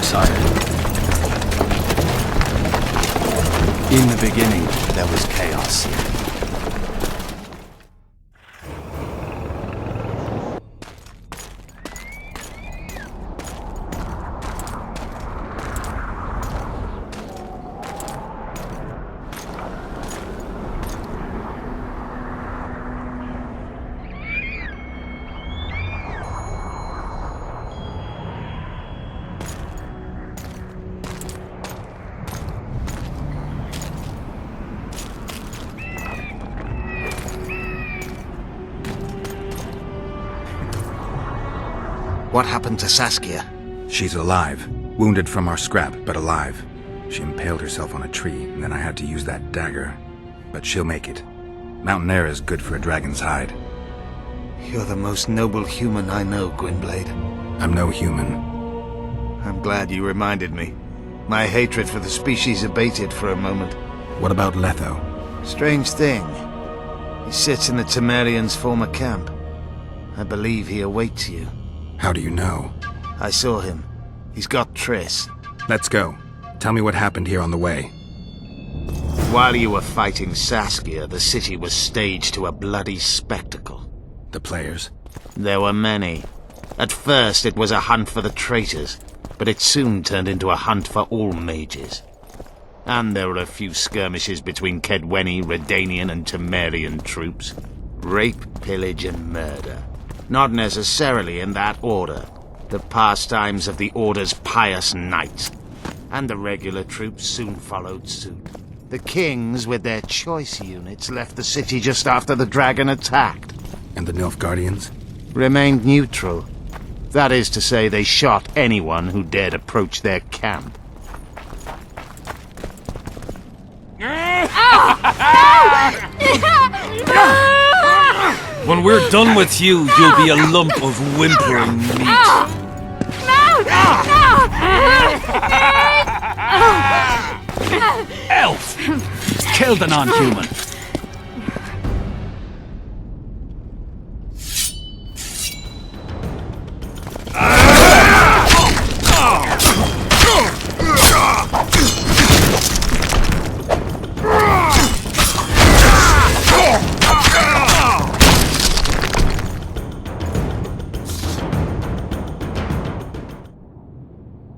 sire. In the beginning, there was chaos. What happened to Saskia? She's alive. Wounded from our scrap, but alive. She impaled herself on a tree, and then I had to use that dagger. But she'll make it. Mountain air is good for a dragon's hide. You're the most noble human I know, Gwynblade. I'm no human. I'm glad you reminded me. My hatred for the species abated for a moment. What about Letho? Strange thing. He sits in the Temerians' former camp. I believe he awaits you. How do you know? I saw him. He's got Triss. Let's go. Tell me what happened here on the way. While you were fighting Saskia, the city was staged to a bloody spectacle. The players? There were many. At first it was a hunt for the traitors, but it soon turned into a hunt for all mages. And there were a few skirmishes between Kedweni, Redanian and Temerian troops. Rape, pillage and murder. Not necessarily in that order. The pastimes of the Order's pious knights. And the regular troops soon followed suit. The kings, with their choice units, left the city just after the dragon attacked. And the Nilfgaardians? Remained neutral. That is to say, they shot anyone who dared approach their camp. When we're done with you, you'll be a lump of whimpering meat. Elf! Kill the non-human.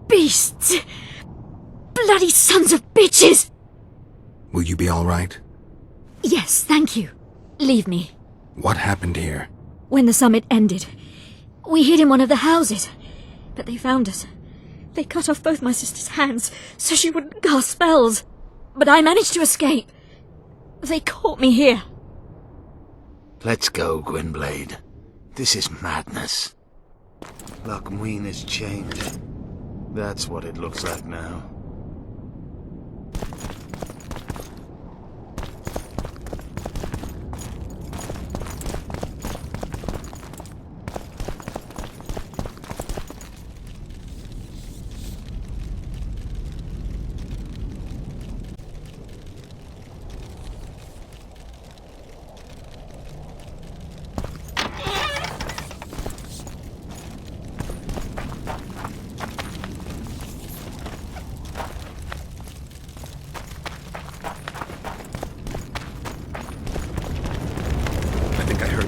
Beasts! Bloody sons of bitches! Will you be all right? Yes, thank you. Leave me. What happened here? When the summit ended, we hid in one of the houses. But they found us. They cut off both my sister's hands so she wouldn't cast spells. But I managed to escape. They caught me here. Let's go, Gwynblade. This is madness. Lochmuin has changed. That's what it looks like now.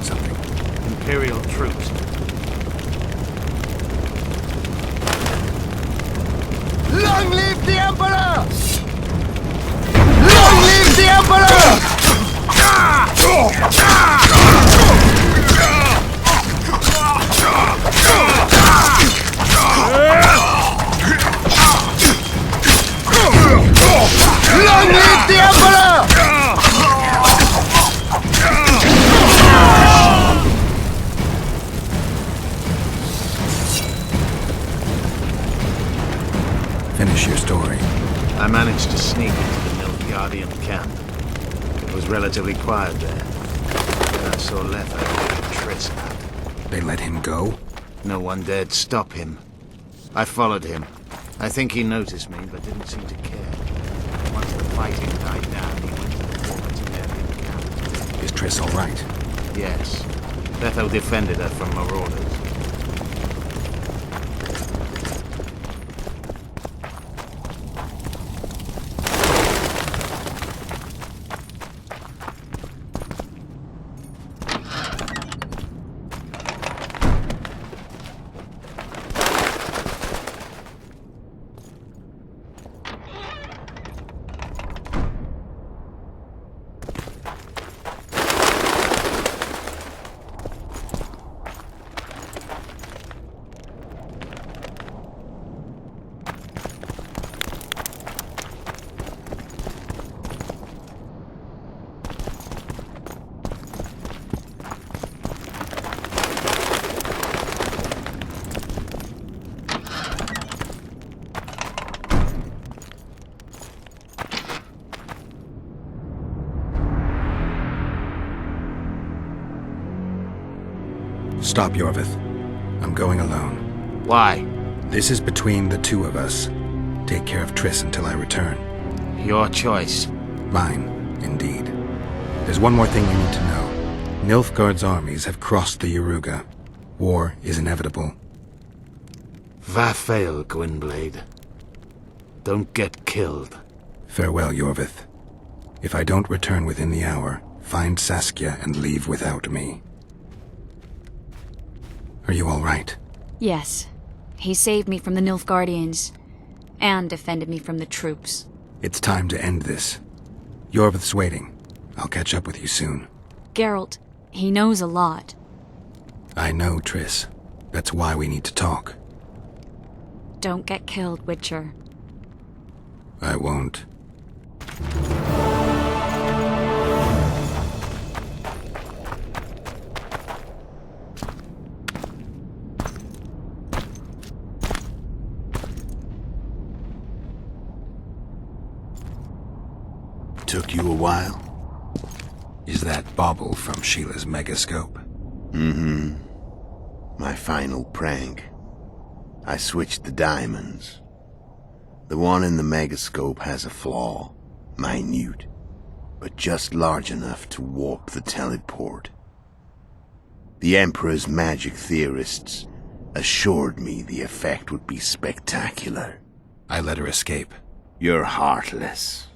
Something. Imperial troops. Long live the Emperor! Long live the Emperor! Long live the Emperor! Finish your story. I managed to sneak into the Nilfgaardian camp. It was relatively quiet there. Then I saw Letho and Triss out. They let him go? No one dared stop him. I followed him. I think he noticed me, but didn't seem to care. Once the fighting died down, he went to the former Temerian camp. Is Triss all right? Yes. Letho defended her from marauders. Stop, Yorvith. I'm going alone. Why? This is between the two of us. Take care of Triss until I return. Your choice. Mine, indeed. There's one more thing you need to know. Nilfgaard's armies have crossed the Yaruga. War is inevitable. Vafail, Gwynblade. Don't get killed. Farewell, Yorvith. If I don't return within the hour, find Saskia and leave without me. Are you all right? Yes. He saved me from the Nilfgaardians, and defended me from the troops. It's time to end this. Yorvith's waiting. I'll catch up with you soon. Geralt, he knows a lot. I know, Triss. That's why we need to talk. Don't get killed, Witcher. I won't. Took you a while? Is that bauble from Sheila's megascope? Mm-hmm. My final prank. I switched the diamonds. The one in the megascope has a flaw. Minute. But just large enough to warp the teleport. The Emperor's magic theorists assured me the effect would be spectacular. I let her escape. You're heartless.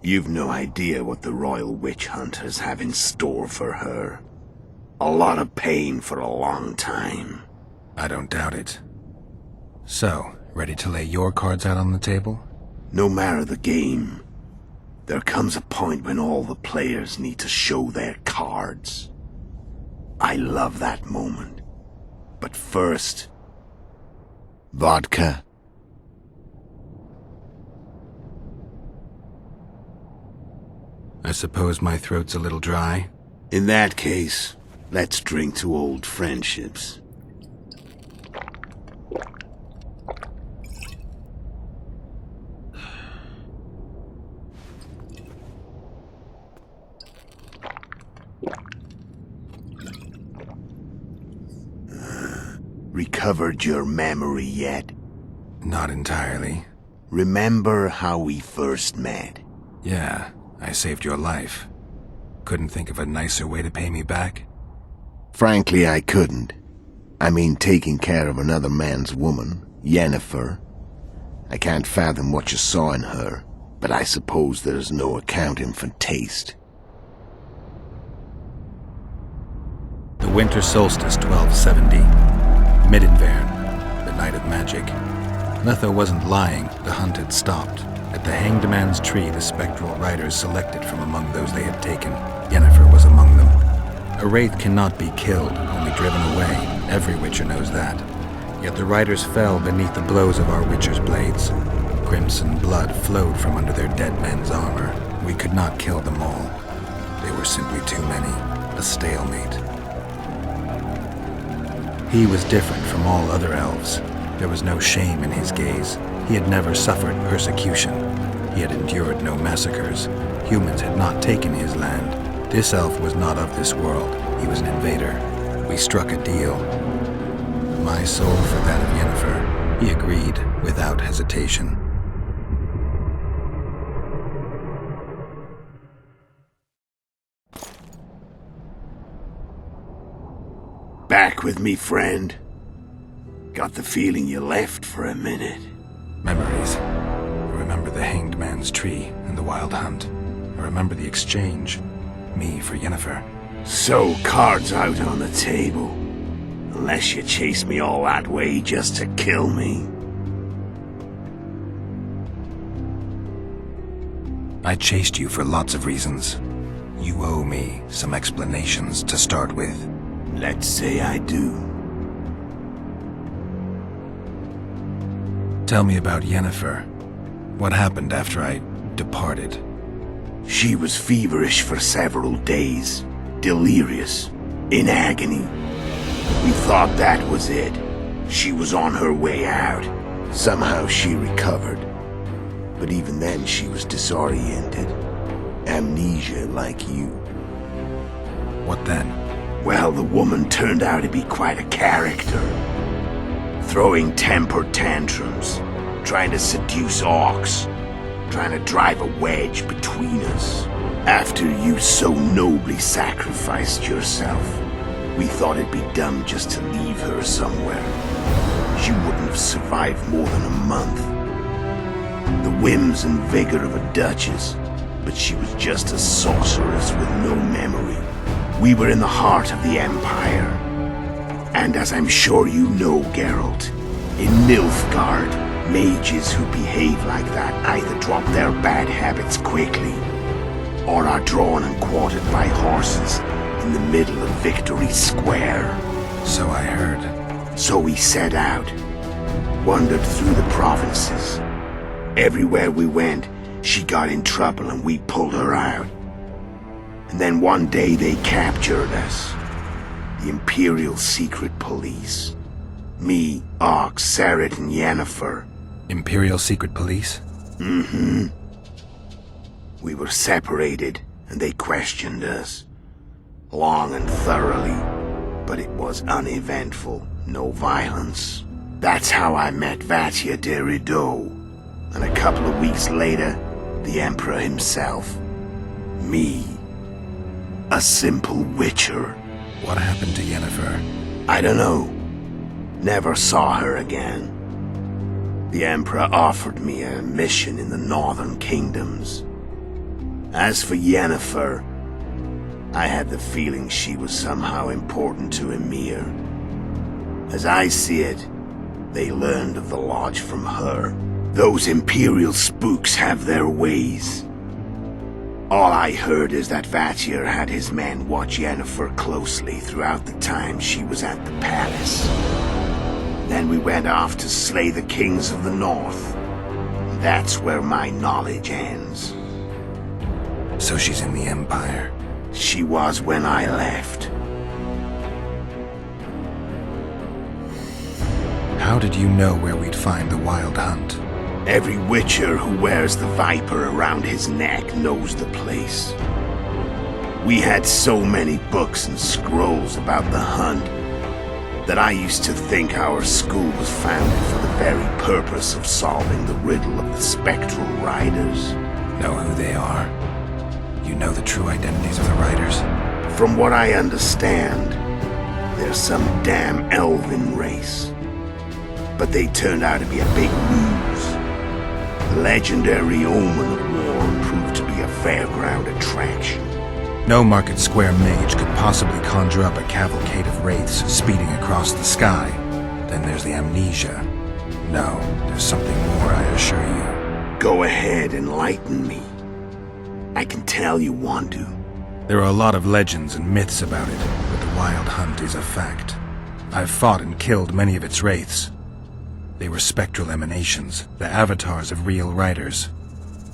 You've no idea what the royal witch hunters have in store for her. A lot of pain for a long time. I don't doubt it. So, ready to lay your cards out on the table? No matter the game, there comes a point when all the players need to show their cards. I love that moment. But first... vodka. I suppose my throat's a little dry. In that case, let's drink to old friendships. Recovered your memory yet? Not entirely. Remember how we first met? Yeah, I saved your life. Couldn't think of a nicer way to pay me back? Frankly, I couldn't. I mean, taking care of another man's woman, Yennefer. I can't fathom what you saw in her, but I suppose there's no accounting for taste. The winter solstice 1270. Middenvern, the night of magic. Letho wasn't lying, the hunt had stopped. At the Hanged Man's Tree, the spectral riders selected from among those they had taken. Yennefer was among them. A wraith cannot be killed, only driven away. Every Witcher knows that. Yet the riders fell beneath the blows of our Witcher's blades. Crimson blood flowed from under their dead men's armor. We could not kill them all. They were simply too many. A stalemate. He was different from all other elves. There was no shame in his gaze. He had never suffered persecution. He had endured no massacres. Humans had not taken his land. This elf was not of this world. He was an invader. We struck a deal. My soul for that of Yennefer. He agreed without hesitation. Back with me, friend. Got the feeling you left for a minute. Memories. I remember the Hanged Man's Tree and the Wild Hunt. I remember the exchange. Me for Yennefer. So, cards out on the table. Unless you chase me all that way just to kill me. I chased you for lots of reasons. You owe me some explanations to start with. Let's say I do. Tell me about Yennefer. What happened after I departed? She was feverish for several days. Delirious. In agony. We thought that was it. She was on her way out. Somehow she recovered. But even then she was disoriented. Amnesia like you. What then? Well, the woman turned out to be quite a character. Throwing temper tantrums, trying to seduce orcs, trying to drive a wedge between us. After you so nobly sacrificed yourself, we thought it'd be dumb just to leave her somewhere. She wouldn't have survived more than a month. The whims and vigor of a duchess, but she was just a sorceress with no memory. We were in the heart of the Empire. And as I'm sure you know, Geralt, in Nilfgaard, mages who behave like that either drop their bad habits quickly, or are drawn and quartered by horses in the middle of Victory Square. So I heard. So we set out, wandered through the provinces. Everywhere we went, she got in trouble and we pulled her out. And then one day they captured us. The Imperial Secret Police. Me, Ox, Sarah, and Yennefer. Imperial Secret Police? Mm-hmm. We were separated, and they questioned us. Long and thoroughly, but it was uneventful, no violence. That's how I met Vatia de Rideau, and a couple of weeks later, the Emperor himself. Me. A simple witcher. What happened to Yennefer? I don't know. Never saw her again. The Emperor offered me a mission in the northern kingdoms. As for Yennefer, I had the feeling she was somehow important to Emir. As I see it, they learned of the lodge from her. Those Imperial spooks have their ways. All I heard is that Vatir had his men watch Yennefer closely throughout the time she was at the palace. Then we went off to slay the kings of the north. That's where my knowledge ends. So she's in the Empire? She was when I left. How did you know where we'd find the Wild Hunt? Every witcher who wears the viper around his neck knows the place. We had so many books and scrolls about the hunt that I used to think our school was founded for the very purpose of solving the riddle of the spectral riders. Know who they are? You know the true identities of the riders? From what I understand, they're some damn elven race. But they turned out to be a big ruse. The legendary Omen of War proved to be a fairground attraction. No Market Square mage could possibly conjure up a cavalcade of wraiths speeding across the sky. Then there's the amnesia. No, there's something more, I assure you. Go ahead, enlighten me. I can tell you want to. There are a lot of legends and myths about it, but the Wild Hunt is a fact. I've fought and killed many of its wraiths. They were spectral emanations, the avatars of real riders.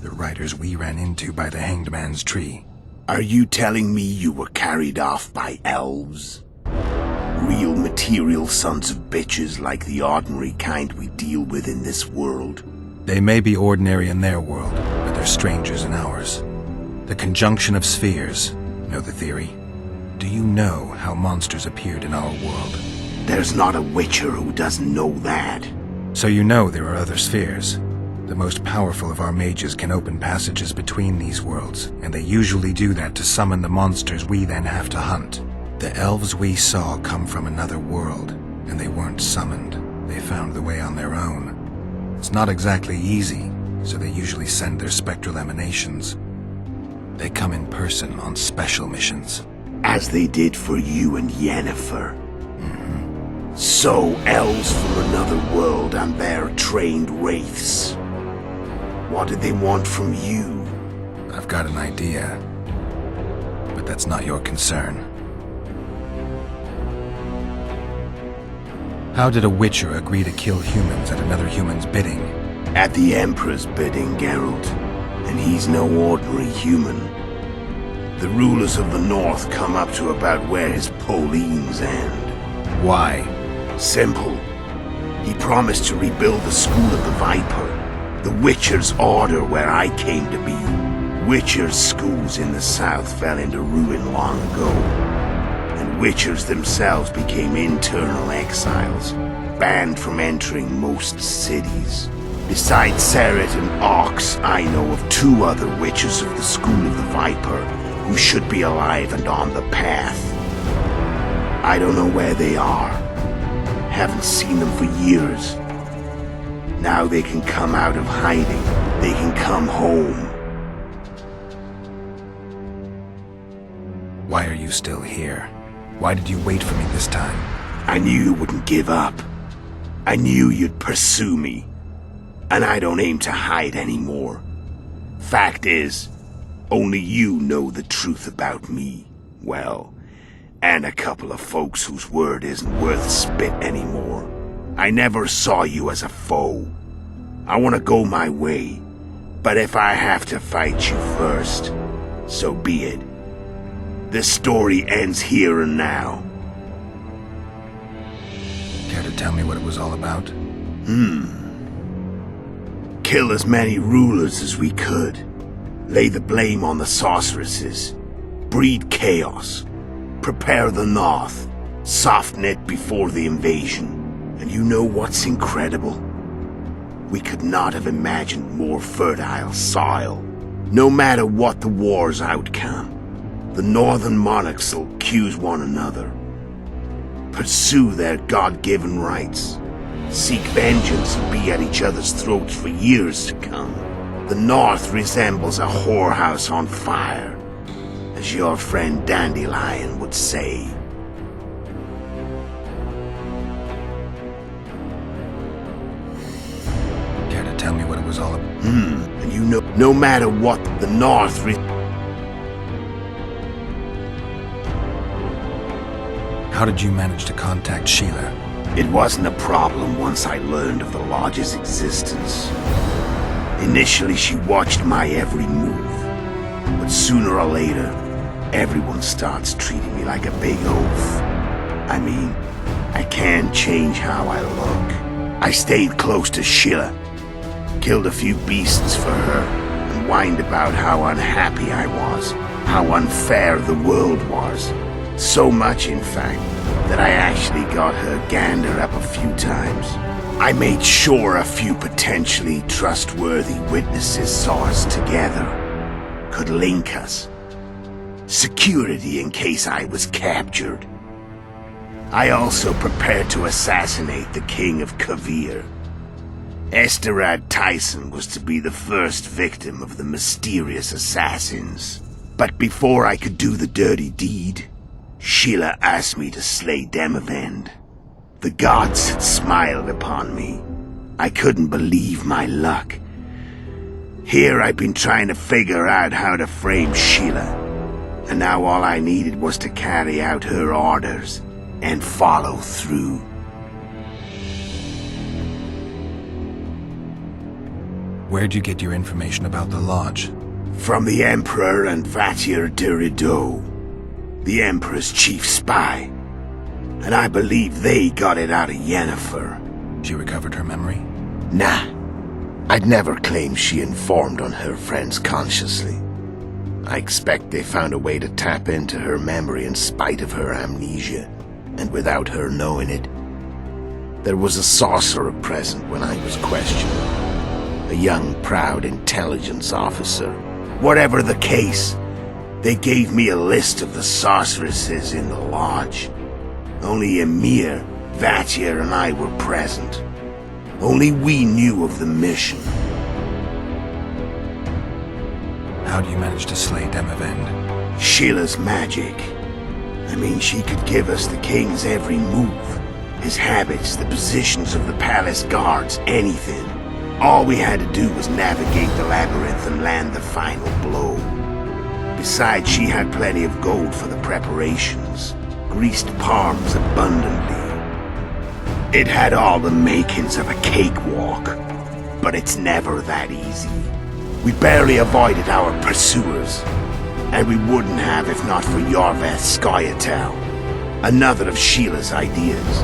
The riders we ran into by the Hanged Man's tree. Are you telling me you were carried off by elves? Real material sons of bitches like the ordinary kind we deal with in this world? They may be ordinary in their world, but they're strangers in ours. The conjunction of spheres. Know the theory? Do you know how monsters appeared in our world? There's not a witcher who doesn't know that. So you know there are other spheres. The most powerful of our mages can open passages between these worlds, and they usually do that to summon the monsters we then have to hunt. The elves we saw come from another world, and they weren't summoned. They found the way on their own. It's not exactly easy, so they usually send their spectral emanations. They come in person on special missions. As they did for you and Yennefer. So, elves from another world and their trained wraiths. What did they want from you? I've got an idea, but that's not your concern. How did a witcher agree to kill humans at another human's bidding? At the Emperor's bidding, Geralt. And he's no ordinary human. The rulers of the North come up to about where his Pauline's end. Why? Simple. He promised to rebuild the School of the Viper, the Witcher's Order where I came to be. Witcher's schools in the south fell into ruin long ago, and Witchers themselves became internal exiles, banned from entering most cities. Besides Seret and Ox, I know of 2 other Witchers of the School of the Viper who should be alive and on the path. I don't know where they are. Haven't seen them for years. Now they can come out of hiding. They can come home. Why are you still here? Why did you wait for me this time? I knew you wouldn't give up. I knew you'd pursue me. And I don't aim to hide anymore. Fact is, only you know the truth about me. Well, and a couple of folks whose word isn't worth spit anymore. I never saw you as a foe. I want to go my way, but if I have to fight you first, so be it. This story ends here and now. Care to tell me what it was all about? Kill as many rulers as we could. Lay the blame on the sorceresses. Breed chaos. Prepare the North. Soften it before the invasion. And you know what's incredible? We could not have imagined more fertile soil. No matter what the war's outcome, the northern monarchs will accuse one another. Pursue their God-given rights. Seek vengeance and be at each other's throats for years to come. The North resembles a whorehouse on fire, as your friend Dandelion would say. Care to tell me what it was all about? And you know, no matter what the North How did you manage to contact Sheila? It wasn't a problem once I learned of the Lodge's existence. Initially, she watched my every move. But sooner or later, everyone starts treating me like a big oaf. I mean, I can't change how I look. I stayed close to Sheila, killed a few beasts for her, and whined about how unhappy I was, how unfair the world was. So much, in fact, that I actually got her gander up a few times. I made sure a few potentially trustworthy witnesses saw us together, could link us. Security in case I was captured. I also prepared to assassinate the King of Kavir. Esterad Tyson was to be the first victim of the mysterious assassins. But before I could do the dirty deed, Sheila asked me to slay Demavend. The gods had smiled upon me. I couldn't believe my luck. Here I'd been trying to figure out how to frame Sheila, and now all I needed was to carry out her orders and follow through. Where'd you get your information about the Lodge? From the Emperor and Vatir de Rideau, the Emperor's chief spy. And I believe they got it out of Yennefer. She recovered her memory? Nah. I'd never claim she informed on her friends consciously. I expect they found a way to tap into her memory in spite of her amnesia, and without her knowing it. There was a sorcerer present when I was questioned. A young, proud intelligence officer. Whatever the case, they gave me a list of the sorceresses in the Lodge. Only Emir, Vatir, and I were present. Only we knew of the mission. How do you manage to slay Demavend? Sheila's magic. I mean, she could give us the king's every move. His habits, the positions of the palace guards, anything. All we had to do was navigate the labyrinth and land the final blow. Besides, she had plenty of gold for the preparations. Greased palms abundantly. It had all the makings of a cakewalk, but it's never that easy. We barely avoided our pursuers, and we wouldn't have if not for Yorveth Scoia'tael, another of Sheila's ideas.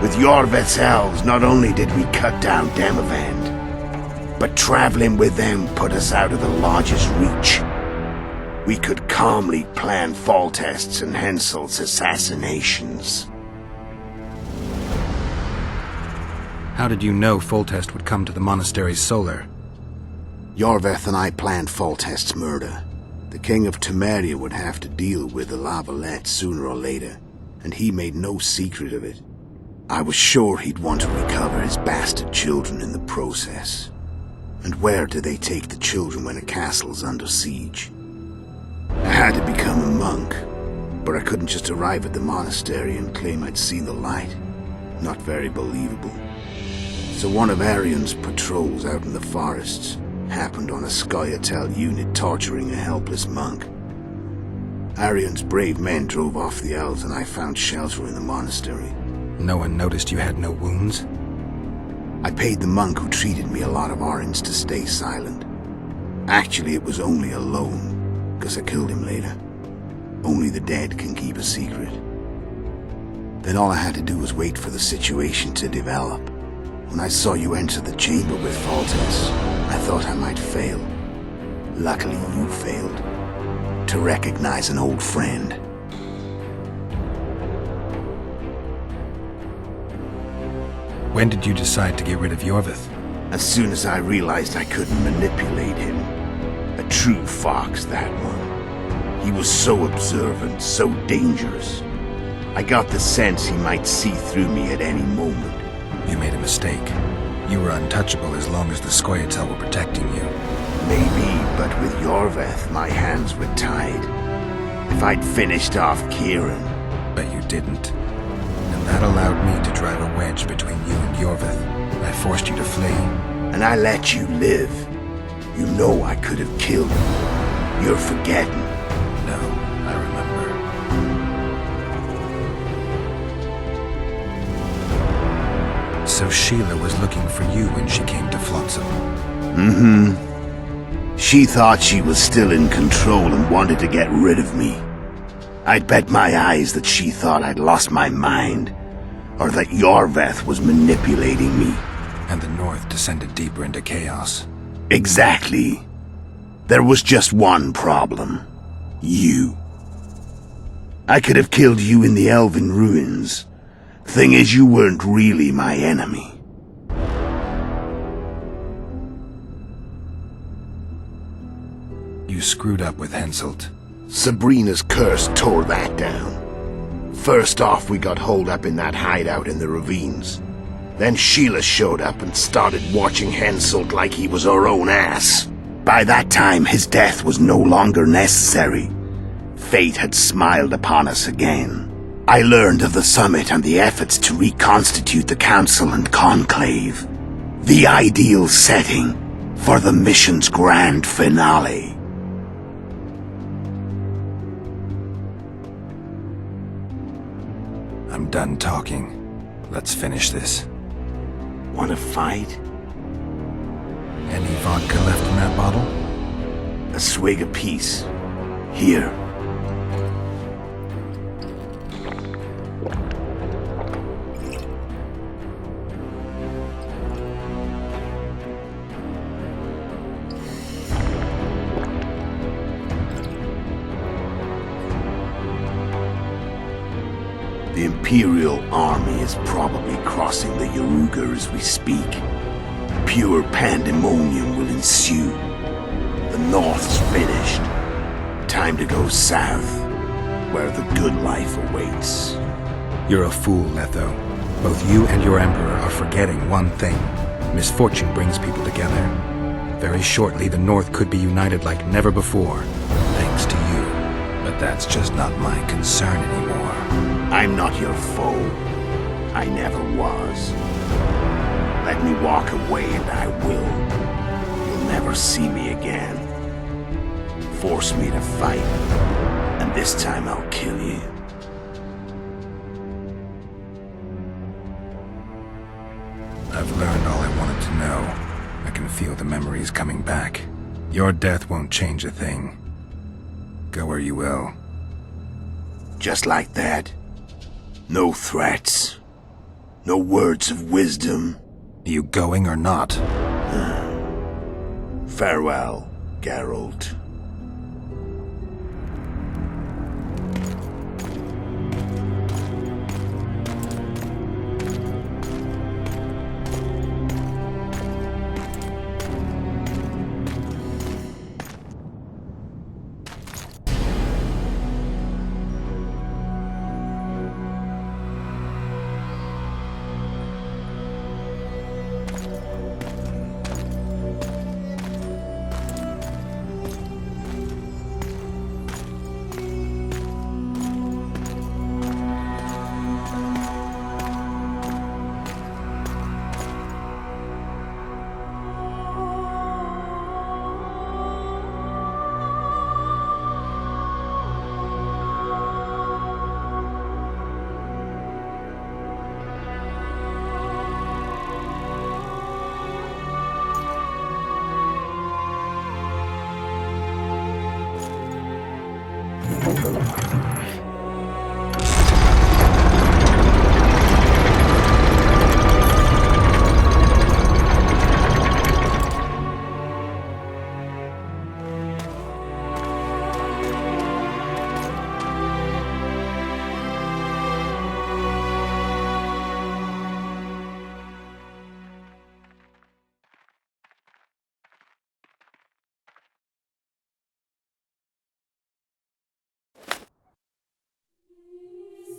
With Yorveth's elves, not only did we cut down Demavend, but traveling with them put us out of the Lodge's reach. we could calmly plan Foltest's and Henselt's assassinations. How did you know Foltest would come to the monastery's solar? Yorveth and I planned Foltest's murder. The King of Temeria would have to deal with the Lavalette sooner or later, and he made no secret of it. I was sure he'd want to recover his bastard children in the process. And where do they take the children when a castle's under siege? I had to become a monk, but I couldn't just arrive at the monastery and claim I'd seen the light. Not very believable. So one of Arion's patrols out in the forests happened on a Scoia'tael unit torturing a helpless monk. Arion's brave men drove off the elves and I found shelter in the monastery. No one noticed you had no wounds? I paid the monk who treated me a lot of orange to stay silent. Actually, it was only a loan, because I killed him later. Only the dead can keep a secret. Then all I had to do was wait for the situation to develop. When I saw you enter the chamber with Foltest, I thought I might fail. Luckily, you failed. To recognize an old friend. When did you decide to get rid of Yorveth? As soon as I realized I couldn't manipulate him. A true fox, that one. He was so observant, so dangerous. I got the sense he might see through me at any moment. You made a mistake. You were untouchable as long as the Scoia'tael were protecting you. Maybe, but with Yorveth, my hands were tied. If I'd finished off Kieran... But you didn't. And that allowed me to drive a wedge between you and Yorveth. I forced you to flee. And I let you live. You know I could have killed you. You're forgetting. No, I remember. So Sheila was looking for you when she came to Flotsam. Mm-hmm. She thought she was still in control and wanted to get rid of me. I'd bet my eyes that she thought I'd lost my mind, or that Yorveth was manipulating me. And the North descended deeper into chaos. Exactly. There was just one problem. You. I could have killed you in the Elven ruins. Thing is, you weren't really my enemy. You screwed up with Henselt. Sabrina's curse tore that down. First off, we got holed up in that hideout in the ravines. Then Sheila showed up and started watching Henselt like he was her own ass. By that time, his death was no longer necessary. Fate had smiled upon us again. I learned of the summit and the efforts to reconstitute the council and conclave. The ideal setting for the mission's grand finale. I'm done talking. Let's finish this. Want to fight? Any vodka left in that bottle? A swig apiece. Here. The Imperial army is probably crossing the Yaruga as we speak. Pure pandemonium will ensue. The North's finished. Time to go south, where the good life awaits. You're a fool, Letho. Both you and your Emperor are forgetting one thing. Misfortune brings people together. Very shortly, the North could be united like never before, thanks to you. But that's just not my concern anymore. I'm not your foe. I never was. Let me walk away and I will. You'll never see me again. Force me to fight, and this time I'll kill you. I've learned all I wanted to know. I can feel the memories coming back. Your death won't change a thing. Go where you will. Just like that? No threats? No words of wisdom? You going or not? Farewell, Geralt.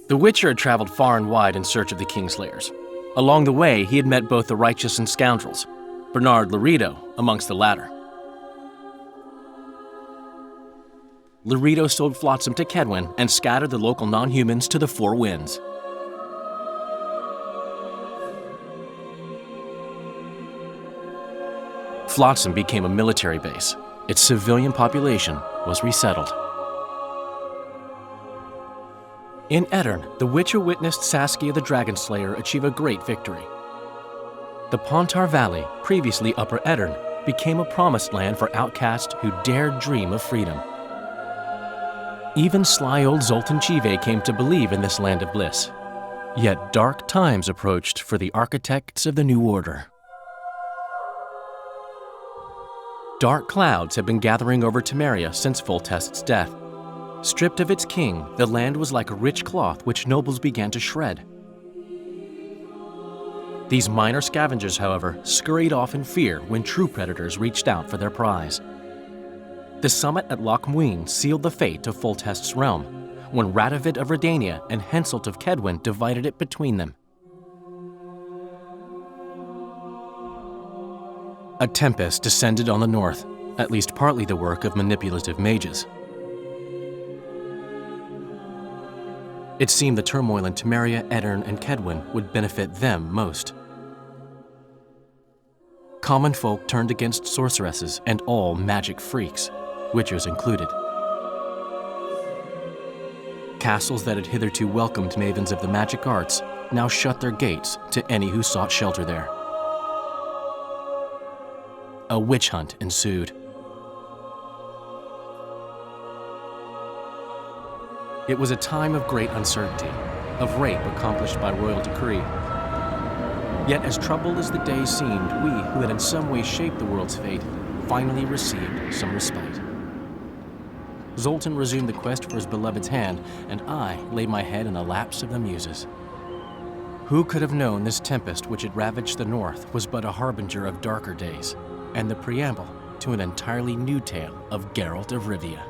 The Witcher had traveled far and wide in search of the Kingslayers. Along the way, he had met both the righteous and scoundrels, Bernard Laredo amongst the latter. Laredo sold Flotsam to Kedwen and scattered the local non-humans to the four winds. Flotsam became a military base. Its civilian population was resettled. In Edirn, the Witcher witnessed Saskia the Dragonslayer achieve a great victory. The Pontar Valley, previously Upper Edirn, became a promised land for outcasts who dared dream of freedom. Even sly old Zoltan Chive came to believe in this land of bliss. Yet dark times approached for the architects of the New Order. Dark clouds had been gathering over Temeria since Foltest's death. Stripped of its king, the land was like a rich cloth which nobles began to shred. These minor scavengers, however, scurried off in fear when true predators reached out for their prize. The summit at Loch Muin sealed the fate of Foltest's realm, when Radovid of Redania and Henselt of Kedwen divided it between them. A tempest descended on the north, at least partly the work of manipulative mages. It seemed the turmoil in Temeria, Edirn, and Kedwen would benefit them most. Common folk turned against sorceresses and all magic freaks, witchers included. Castles that had hitherto welcomed mavens of the magic arts now shut their gates to any who sought shelter there. A witch hunt ensued. It was a time of great uncertainty, of rape accomplished by royal decree. Yet as troubled as the days seemed, we, who had in some way shaped the world's fate, finally received some respite. Zoltan resumed the quest for his beloved's hand, and I laid my head in the laps of the muses. Who could have known this tempest which had ravaged the north was but a harbinger of darker days, and the preamble to an entirely new tale of Geralt of Rivia.